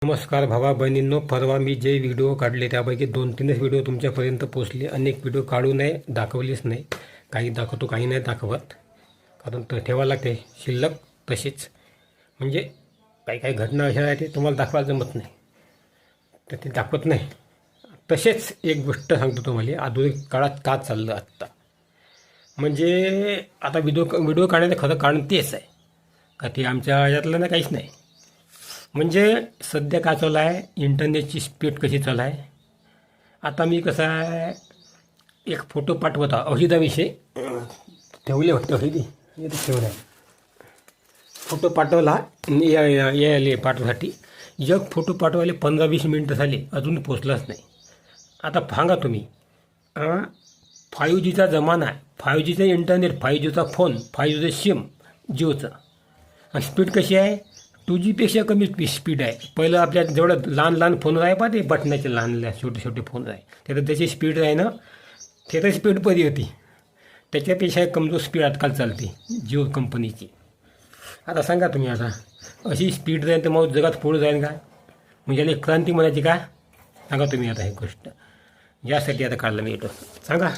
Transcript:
नमस्कार भावा बहिणींनो, परवा मी जे व्हिडिओ काढले त्यापैकी 2-3च व्हिडिओ तुमच्यापर्यंत पोचले. अनेक व्हिडिओ काढू नये, दाखवलेच नाही. काही दाखवतो, काही नाही दाखवत, कारण ठेवायला लागते शिल्लक तशीच. म्हणजे काही काही घटना अशा आहेत ते तुम्हाला दाखवायला जमत नाही, तर ते दाखवत नाही. तसेच एक गोष्ट सांगतो तुम्हाला, आधुनिक काळात का चाललं आत्ता. म्हणजे आता व्हिडिओ काढण्याचं खरं कारण तेच आहे का, ते आमच्या यातलं ना काहीच नाही. म्हणजे सध्या काय चालू आहे, इंटरनेटची स्पीड कशी चालू आहे. आता मी कसं आहे, एक फोटो पाठवता औषधाविषयी ठेवले होते, औषधी ठेवला फोटो पाठवला यायले पाठवासाठी. जग फोटो पाठवायला 15-20 मिनटं झाली, अजून पोचलाच नाही. आता सांगा तुम्ही, 5Gचा जमाना आहे, 5Gचं इंटरनेट, 5Gचा फोन, 5Gचं सिम जिओचं. स्पीड कशी आहे, 2Gपेक्षा कमी स्पीड आहे. पहिलं आपल्या जेवढं लहान लहान फोन आहे पहा, ते बटनाचे लहान छोटे छोटे फोन आहे, त्याचं त्याची स्पीड आहे ना, ते तर स्पीड बरी होती. त्याच्यापेक्षा कमजोर स्पीड आजकाल चालते जिओ कंपनीची. आता सांगा तुम्ही, आता अशी स्पीड जाईल तर मग जगात पुढं जाईल का? म्हणजे याला क्रांती म्हणायची का? सांगा तुम्ही आता ही गोष्ट. यासाठी आता काढलं मी येतो, सांगा.